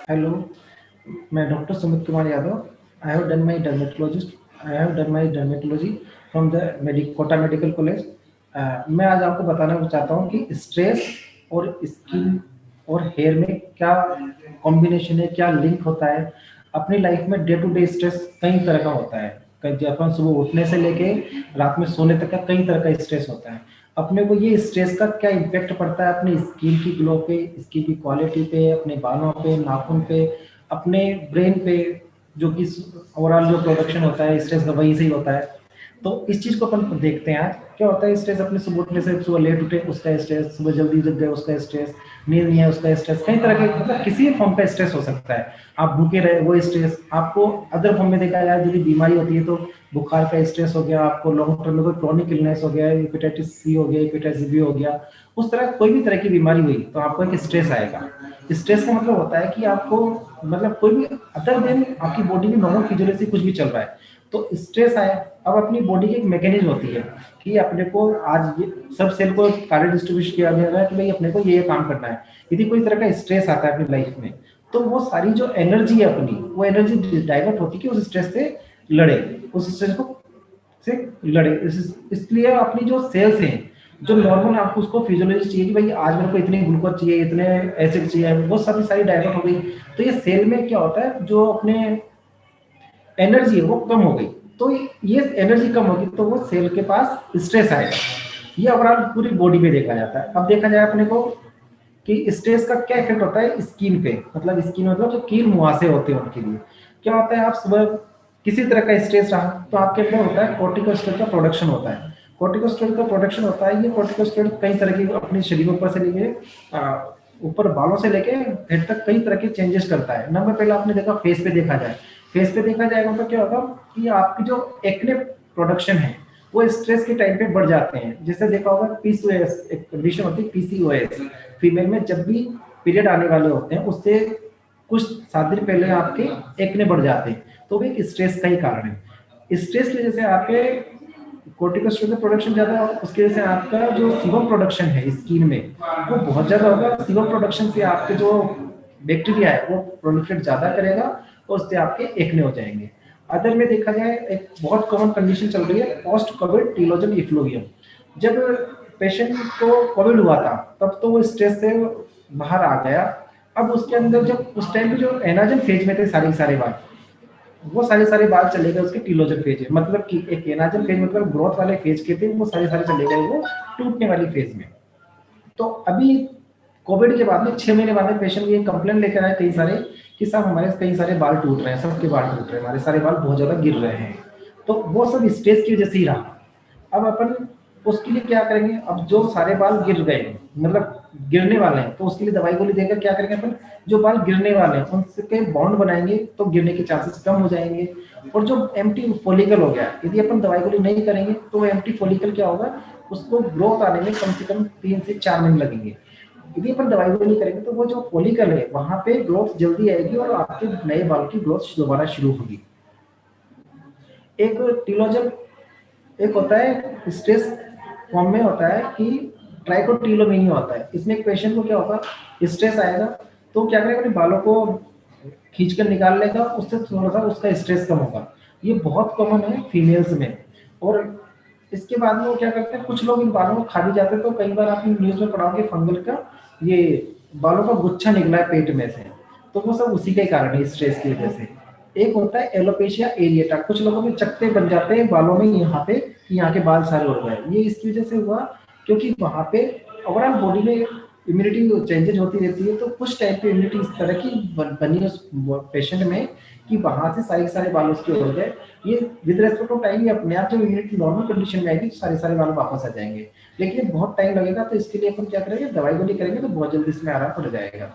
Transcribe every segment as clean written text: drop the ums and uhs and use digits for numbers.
Hello, मैं doctor Sumit Kumar Yadav. I have done my dermatologist I have done my dermatology from the Kota medical college. मैं आज आपको बताना चाहता हूँ कि स्ट्रेस और स्किन और हेयर में क्या कॉम्बिनेशन है, क्या लिंक होता है। अपनी लाइफ में डे टू डे स्ट्रेस कई तरह का होता है। कई अपन सुबह उठने से लेके रात में सोने तक का कई तरह का स्ट्रेस होता है। अपने को ये स्ट्रेस का क्या इम्पैक्ट पड़ता है अपनी स्किन की ग्लो पे, स्किन की क्वालिटी पे, अपने बालों पे, नाखून पे, अपने ब्रेन पे, जो कि ओवरऑल जो प्रोडक्शन होता है स्ट्रेस का वही से ही होता है। तो इस चीज को अपन देखते हैं आज क्या होता है। स्ट्रेस अपने सुबह उठने से, सुबह लेट उठे उसका स्ट्रेस, सुबह जल्दी जग गए उसका स्ट्रेस, नींद नहीं है उसका स्ट्रेस, कई तरह के मतलब किसी भी फॉर्म का स्ट्रेस हो सकता है। आप भूखे रहे वो स्ट्रेस आपको, अदर फॉर्म में देखा जाए यदि बीमारी होती है तो बुखार का स्ट्रेस हो गया, आपको लॉन्ग टर्म में कोई क्रॉनिक इलनेस हो गया, हेपेटाइटिस सी हो गया, हेपेटाइटिस बी हो गया, उस तरह कोई भी तरह की बीमारी हुई तो आपको एक स्ट्रेस आएगा। स्ट्रेस का मतलब होता है कि आपको मतलब कोई भी अदर देन आपकी बॉडी में नॉर्मल फिजियोलॉजी कुछ भी चल रहा है तो स्ट्रेस आया। अब अपनी बॉडी की एक मैकेनिज्म होती है कि अपने को आज ये सब सेल को कार्य डिस्ट्रीब्यूशन किया गया है कि भाई अपने को ये काम करना है। यदि कोई तरह का स्ट्रेस आता है अपनी लाइफ में तो वो सारी जो एनर्जी है अपनी, वो एनर्जी डाइवर्ट होती है कि उस स्ट्रेस से लड़े, उस स्ट्रेस को से लड़े। इसलिए अपनी जो सेल्स हैं, जो नॉर्मल आपको उसको फिजियोलॉजी चाहिए कि भाई आज मेरे को इतने ग्लूकोज चाहिए, इतने एसिड चाहिए, वो सभी सारी डाइवर्ट हो गई। तो ये सेल में क्या होता है, जो अपने एनर्जी है वो कम हो गई। तो ये एनर्जी कम होगी तो वो सेल के पास स्ट्रेस आएगा। ये ओवरऑल पूरी बॉडी पे देखा जाता है। अब देखा जाए अपने को कि स्ट्रेस का क्या इफेक्ट होता है स्किन पे, मतलब स्किन मतलब जो कील मुहासे होते हैं उनके लिए क्या होता है। आप सुबह किसी तरह का स्ट्रेस रहा तो आपके अंदर होता है कोर्टिकोस्टेरॉइड का प्रोडक्शन होता है। कोर्टिकोस्टेरॉइड का प्रोडक्शन होता है, ये कोर्टिकोस्टेरॉइड कई तरह की अपने शरीर के ऊपर से लेके ऊपर बालों से लेके हेड तक कई तरह के चेंजेस करता है। नंबर पहले आपने देखा फेस पे देखा जाए, फेस पे देखा जाएगा तो क्या होगा कि आपकी जो एक्ने प्रोडक्शन है वो स्ट्रेस के टाइम पे बढ़ जाते हैं। जैसे देखा होगा पीसीओएस एक कंडीशन होती है, पीसीओएस फीमेल में जब भी पीरियड आने वाले होते हैं उससे कुछ 7 दिन पहले आपके एक्ने बढ़ जाते हैं, तो वो एक स्ट्रेस का ही कारण है। स्ट्रेस की वजह से आपके कोर्टिकोस्टेरॉइड का प्रोडक्शन ज्यादा होगा, उसकी वजह से आपका जो सीबम प्रोडक्शन है स्किन में वो बहुत ज्यादा होगा। सीबम प्रोडक्शन से आपके जो बैक्टीरिया है वो प्रोलिफरेट ज्यादा करेगा और उससे आपके एक्ने हो जाएंगे। अदर में देखा जाए एक बहुत कॉमन कंडीशन चल रही है पोस्ट कोविड टीलोजन इफ्लुवियम। जब पेशेंट को कोविड हुआ था तब तो वो स्ट्रेस से बाहर आ गया। अब उसके अंदर जब उस टाइम पे जो एनाजन फेज में थे सारे बाल, वो सारे बाल चले गए उसके टीलोजन फेज में, मतलब कि एक एनाजन फेज मतलब ग्रोथ वाले फेज के थे, वो सारे चले गए वो टूटने वाली फेज में। तो अभी कोविड के बाद में 6 महीने बाद में पेशेंट ये कंप्लेंट लेकर आए कई सारे कि साहब हमारे कई सारे बाल टूट रहे हैं, सबके बाल टूट रहे हैं, हमारे सारे बाल बहुत ज्यादा गिर रहे हैं। तो वो सब स्ट्रेस की वजह से ही रहा। अब अपन उसके लिए क्या करेंगे, अब जो सारे बाल गिर गए मतलब गिरने वाले हैं तो उसके लिए दवाई गोली देकर क्या करेंगे अपन, जो बाल गिरने वाले हैं उनसे बॉन्ड बनाएंगे तो गिरने के चांसेस कम हो जाएंगे। और जो एम्प्टी फॉलिकल हो गया, यदि अपन दवाई गोली नहीं करेंगे तो वो एम्प्टी फॉलिकल क्या होगा, उसको ग्रोथ आने में कम से कम 3 से 4 महीने लगेंगे। यदि अपन दवाई गोली करेंगे तो वो जो फॉलिकल है वहां पे ग्रोथ जल्दी आएगी और आपके नए बाल की ग्रोथ दोबारा शुरू होगी। एक टीलोजन एक होता है स्ट्रेस फॉर्म में होता है कि ट्राइकोटिलोमेनिया होता है। इसमें एक पेशेंट को क्या होगा, स्ट्रेस आएगा तो क्या करेगा, अपने बालों को खींच कर निकाल लेगा, उससे थोड़ा सा उसका स्ट्रेस कम होगा। ये बहुत कॉमन है फीमेल्स में। और इसके बाद में वो क्या करते हैं, कुछ लोग इन बालों को खा भी जाते हैं। तो कई बार आपने न्यूज में पढ़ा होगा फंगल का ये बालों का गुच्छा निकला है पेट में से, तो वो सब उसी के कारण है स्ट्रेस की वजह से। एक होता है एलोपेशिया एरिएटा, कुछ लोगों में चकते बन जाते हैं बालों में यहाँ पे, यहाँ के बाल सारे उड़ गए। ये इसकी वजह से हुआ क्योंकि वहाँ पे ओवरऑल बॉडी में इम्यूनिटी चेंजेज होती रहती है। तो कुछ टाइम पे इम्यूनिटी इस तरह की बनी उस पेशेंट में कि वहां से सारे बाल उसके उड़ गए। ये विद रेस्पेक्ट ऑफ टाइम ये अपने आप जब इम्यूनिटी नॉर्मल कंडीशन में आएगी तो सारे बाल वापस आ जाएंगे। लेकिन बहुत टाइम लगेगा, तो इसके लिए अपन क्या करेंगे, दवाई गोली करेंगे तो बहुत जल्दी इसमें आराम पड़ जाएगा।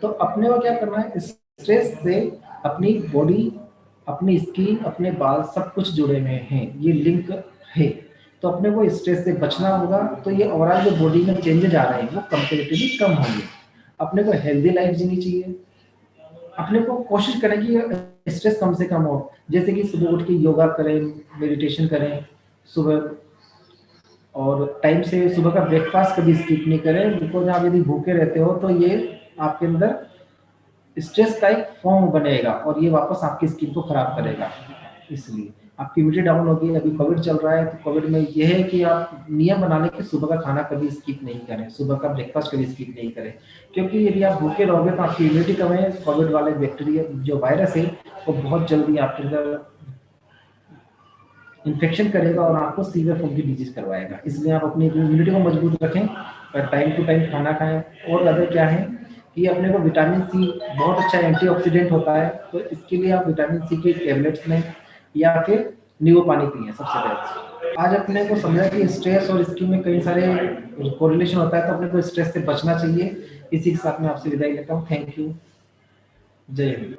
तो अपने को क्या करना है, स्ट्रेस से अपनी बॉडी, अपनी स्किन, अपने बाल सब कुछ जुड़े हुए हैं, ये लिंक है। तो अपने को स्ट्रेस से बचना होगा। तो ये ओवरऑल जो बॉडी में चेंजेज आ रहे हैं वो कंपेरेटिवली कम होंगे। अपने को हेल्दी लाइफ जीनी चाहिए। अपने को कोशिश करें कि स्ट्रेस कम से कम हो। जैसे कि सुबह उठ के योगा करें, मेडिटेशन करें सुबह, और टाइम से सुबह का ब्रेकफास्ट कभी स्किप नहीं करें। बिकॉज आप यदि भूखे रहते हो तो ये आपके अंदर स्ट्रेस का एक फॉर्म बनेगा और ये वापस आपकी स्किन को खराब करेगा। इसलिए आपकी इम्यूनिटी डाउन होगी। अभी कोविड चल रहा है, तो कोविड में ये है कि आप नियम बना लें कि सुबह का खाना कभी स्किप नहीं करें, सुबह का ब्रेकफास्ट कभी स्किप नहीं करें, क्योंकि यदि आप भूखे रहोगे तो आपकी इम्यूनिटी कम है, कोविड वाले बैक्टीरिया जो वायरस है वो बहुत जल्दी आपके अंदर इन्फेक्शन करेगा और आपको सीवियर फॉर्म की डिजीज करवाएगा। इसलिए आप अपनी इम्यूनिटी को मजबूत रखें और टाइम टू टाइम खाना खाएं। और ज़्यादा क्या है कि अपने को विटामिन सी बहुत अच्छा एंटीऑक्सीडेंट होता है, तो इसके लिए आप विटामिन सी के टैबलेट्स लें या फिर नींबू पानी पिए सबसे बेस्ट। आज अपने को समझा कि स्ट्रेस और स्किन में कई सारे कोरिलेशन होता है, तो अपने को स्ट्रेस से बचना चाहिए। इसी के साथ मैं आपसे विदाई लेता हूँ। Thank you. जय हिंद।